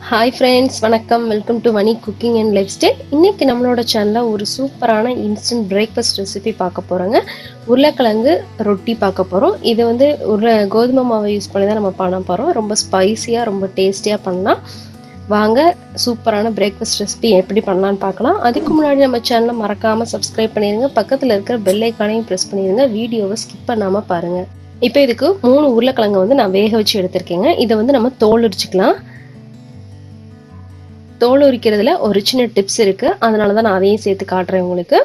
Hi friends, வணக்கம். Welcome to Mani cooking and lifestyle. இன்னைக்கு நம்மளோட சேனல்ல ஒரு சூப்பரான இன்ஸ்டன்ட் பிரேக்ஃபாஸ்ட் ரெசிபி பார்க்க போறோங்க. உருளைக்கிழங்கு ரொட்டி பார்க்க போறோம். இது வந்து கோதுமை மாவை யூஸ் பண்ணி தான் நம்ம பண்ண போறோம். ரொம்ப ஸ்பைசியா, ரொம்ப டேஸ்டியா பண்ணலாம். வாங்க சூப்பரான பிரேக்ஃபாஸ்ட் ரெசிபி எப்படி பண்ணலாம்னு பார்க்கலாம். அதுக்கு முன்னாடி நம்ம சேனலை மறக்காம சப்ஸ்கிரைப் பண்ணிடுங்க. பக்கத்தில் இருக்கிற பெல் ஐக்கானையும் ப்ரெஸ் பண்ணிடுங்க. வீடியோவை ஸ்கிப் பண்ணாம பாருங்க. இப்போ இதுக்கு 3 உருளைக்கிழங்கு வந்து நான் வேக வச்சு எடுத்திருக்கேங்க. இதை வந்து நம்ம தோல் உரிச்சுக்கலாம். தோல் உரிக்கிறதுல ஒரு சின்ன டிப்ஸ் இருக்குது, அதனால தான் நான் அதையும் சேர்த்து காட்டுறேன் உங்களுக்கு.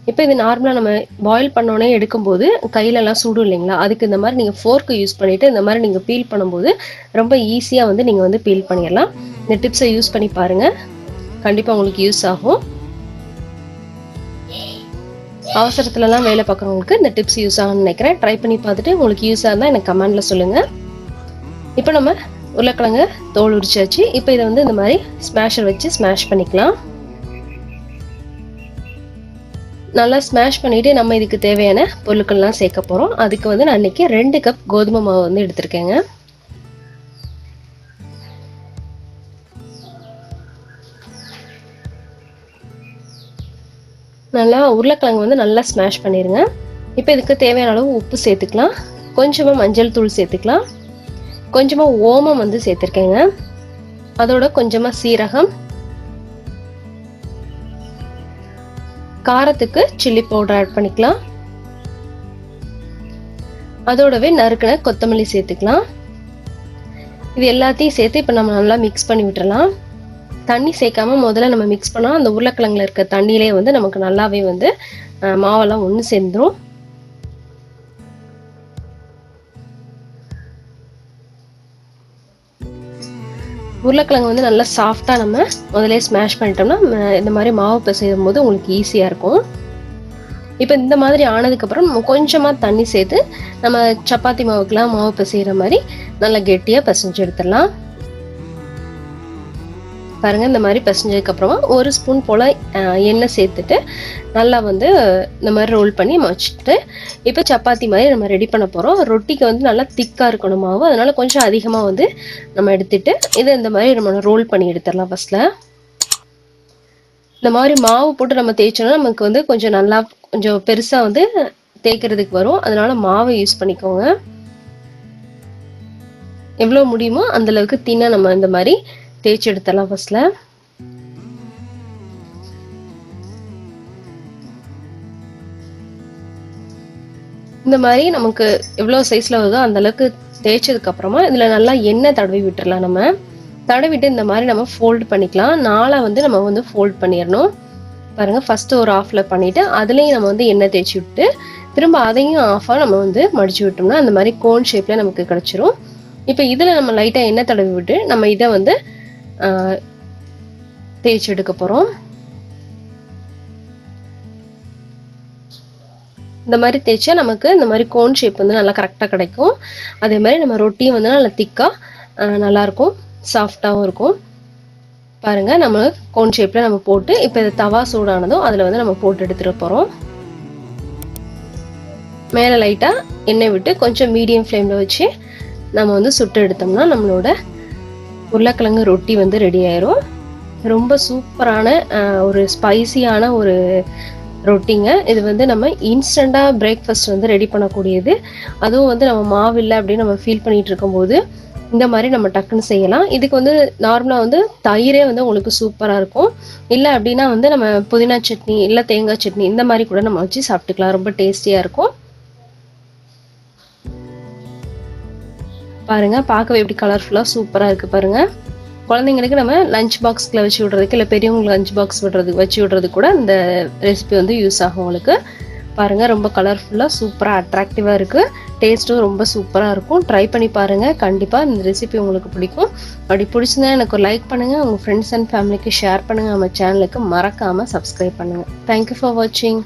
இப்போ இது நார்மலாக நம்ம பாயில் பண்ணோன்னே எடுக்கும்போது கையிலலாம் சுடும் இல்லைங்களா, அதுக்கு இந்த மாதிரி நீங்கள் ஃபோர்க்கு யூஸ் பண்ணிவிட்டு இந்த மாதிரி நீங்கள் பீல் பண்ணும்போது ரொம்ப ஈஸியாக வந்து நீங்கள் வந்து பீல் பண்ணிடலாம். இந்த டிப்ஸை யூஸ் பண்ணி பாருங்கள், கண்டிப்பாக உங்களுக்கு யூஸ் ஆகும். அவசரத்துலலாம் வேலை பார்க்குறவங்களுக்கு இந்த டிப்ஸ் யூஸ் ஆகும்னு நினைக்கிறேன். ட்ரை பண்ணி பார்த்துட்டு உங்களுக்கு யூஸ் ஆகுதுன்னா எனக்கு கமெண்டில் சொல்லுங்கள். இப்போ நம்ம உருளைக்கிழங்கு தோல் உரிச்சாச்சு. இப்போ இதை வந்து இந்த மாதிரி ஸ்மாஷர் வச்சு ஸ்மாஷ் பண்ணிக்கலாம். நல்லா ஸ்மாஷ் பண்ணிட்டு நம்ம இதுக்கு தேவையான பொருட்கள்லாம் சேர்க்க போகிறோம். அதுக்கு வந்து நான் இன்னைக்கு 2 கப் கோதுமை மாவு வந்து எடுத்திருக்கேங்க. நல்லா உருளைக்கிழங்கு வந்து நல்லா ஸ்மாஷ் பண்ணிடுங்க. இப்போ இதுக்கு தேவையான அளவு உப்பு சேர்த்துக்கலாம். கொஞ்சமாக மஞ்சள் தூள் சேர்த்துக்கலாம். கொஞ்சமாக ஓமம் வந்து சேர்த்துருக்கேங்க. அதோட கொஞ்சமாக சீரகம், காரத்துக்கு சில்லி பவுடர் ஆட் பண்ணிக்கலாம். அதோடவே நறுக்கின கொத்தமல்லி சேர்த்துக்கலாம். இது எல்லாத்தையும் சேர்த்து இப்போ நம்ம நல்லா மிக்ஸ் பண்ணி விட்டுறலாம். தண்ணி சேர்க்காம முதல்ல நம்ம மிக்ஸ் பண்ணால் அந்த உருளைக்கிழங்குல இருக்க தண்ணியிலே வந்து நமக்கு நல்லாவே வந்து மாவெல்லாம் ஒன்று சேர்ந்துடும். உருளைக்கிழங்கு வந்து நல்லா சாஃப்டாக நம்ம முதலே ஸ்மாஷ் பண்ணிட்டோம்னா இந்த மாதிரி மாவு பிசையும் போது உங்களுக்கு ஈஸியாக இருக்கும். இப்போ இந்த மாதிரி ஆனதுக்கப்புறம் நம்ம கொஞ்சமாக தண்ணி சேர்த்து நம்ம சப்பாத்தி மாவுக்கெலாம் மாவு பிசைகிற மாதிரி நல்லா கெட்டியாக பிசைஞ்சு எடுத்துடலாம். பாருங்கள், இந்த மாதிரி பிசைஞ்சதுக்கப்புறமா 1 ஸ்பூன் போல் எண்ணெய் சேர்த்துட்டு நல்லா வந்து இந்த மாதிரி ரோல் பண்ணி வச்சுட்டு இப்போ சப்பாத்தி மாதிரி நம்ம ரெடி பண்ண போகிறோம். ரொட்டிக்கு வந்து நல்லா திக்காக இருக்கணும் மாவு, அதனால கொஞ்சம் அதிகமாக வந்து நம்ம எடுத்துட்டு இதை இந்த மாதிரி நம்ம ரோல் பண்ணி எடுத்துடலாம். ஃபர்ஸ்ட்ல இந்த மாதிரி மாவு போட்டு நம்ம தேய்ச்சோம்னா நமக்கு வந்து கொஞ்சம் பெருசாக வந்து தேய்க்கிறதுக்கு வரும். அதனால மாவை யூஸ் பண்ணிக்கோங்க. எவ்வளோ முடியுமோ அந்தளவுக்கு தின்னா நம்ம இந்த மாதிரி தேய்ச்சி எடுத்துடலாம். ஃபர்ஸ்ட்ல இந்த மாதிரி நமக்கு எவ்வளோ சைஸில் வருதோ அந்தளவுக்கு தேய்ச்சதுக்கு அப்புறமா இதில் நல்லா எண்ணெய் தடவி விட்டுறலாம். நம்ம தடவிட்டு இந்த மாதிரி நம்ம ஃபோல்டு பண்ணிக்கலாம். 4 வந்து நம்ம வந்து ஃபோல்ட் பண்ணிடணும். பாருங்கள், ஃபஸ்ட்டு ஒரு ஆஃபில் பண்ணிவிட்டு அதுலேயும் நம்ம வந்து எண்ணெய் தேய்ச்சி விட்டு திரும்ப அதையும் ஆஃபாக நம்ம வந்து மடித்து விட்டோம்னா அந்த மாதிரி கோன் ஷேப்பில் நமக்கு கிடச்சிரும். இப்போ இதில் நம்ம லைட்டாக எண்ணெய் தடவி விட்டு நம்ம இதை வந்து தேய்ச்சி எடுக்க போகிறோம். இந்த மாதிரி தேய்ச்சா நமக்கு இந்த மாதிரி கோன் ஷேப் வந்து நல்லா கரெக்டாக கிடைக்கும். அதே மாதிரி நம்ம ரொட்டியும் வந்து நல்லா திக்காக நல்லாயிருக்கும், சாஃப்டாகவும் இருக்கும். பாருங்கள், நம்ம கோன் ஷேப்பில் நம்ம போட்டு இப்போ இது தவா சூடானதும் அதில் வந்து நம்ம போட்டு எடுத்துகிட்டு போகிறோம். மேலே லைட்டாக எண்ணெய் விட்டு கொஞ்சம் மீடியம் ஃப்ளேமில் வச்சு நம்ம வந்து சுட்டு எடுத்தோம்னா நம்மளோட உருளைக்கிழங்கு ரொட்டி வந்து ரெடி ஆயிரும். ரொம்ப சூப்பரான ஒரு ஸ்பைசியான ஒரு ரொட்டிங்க. இது வந்து நம்ம இன்ஸ்டண்ட்டாக பிரேக்ஃபாஸ்ட் வந்து ரெடி பண்ணக்கூடியது. அதுவும் வந்து நம்ம மாவு இல்லை அப்படின்னு நம்ம ஃபீல் பண்ணிகிட்டு இருக்கும்போது இந்த மாதிரி நம்ம டக்குன்னு செய்யலாம். இதுக்கு வந்து நார்மலாக வந்து தயிரே வந்து உங்களுக்கு சூப்பராக இருக்கும். இல்லை அப்படின்னா வந்து நம்ம புதினா சட்னி இல்லை தேங்காய் சட்னி இந்த மாதிரி கூட நம்ம வச்சு சாப்பிட்டுக்கலாம். ரொம்ப டேஸ்டியாக இருக்கும். பாருங்கள், பார்க்கவே எப்படி கலர்ஃபுல்லாக சூப்பராக இருக்குது பாருங்கள். குழந்தைங்களுக்கு நம்ம லஞ்ச் பாக்ஸில் வச்சு விட்றதுக்கு இல்லை பெரியவங்களுக்கு லஞ்ச் பாக்ஸ் வச்சு விட்றதுக்கு கூட இந்த ரெசிபி வந்து யூஸ் ஆகும் உங்களுக்கு. பாருங்கள், ரொம்ப கலர்ஃபுல்லாக சூப்பராக அட்ராக்டிவாக இருக்குது. டேஸ்ட்டும் ரொம்ப சூப்பராக இருக்கும். ட்ரை பண்ணி பாருங்கள், கண்டிப்பாக இந்த ரெசிபி உங்களுக்கு பிடிக்கும். அப்படி பிடிச்சிருந்தா எனக்கு ஒரு லைக் பண்ணுங்கள், உங்கள் ஃப்ரெண்ட்ஸ் அண்ட் ஃபேமிலிக்கு ஷேர் பண்ணுங்கள். நம்ம சேனலுக்கு மறக்காமல் சப்ஸ்கிரைப் பண்ணுங்கள். தேங்க்யூ ஃபார் வாட்சிங்.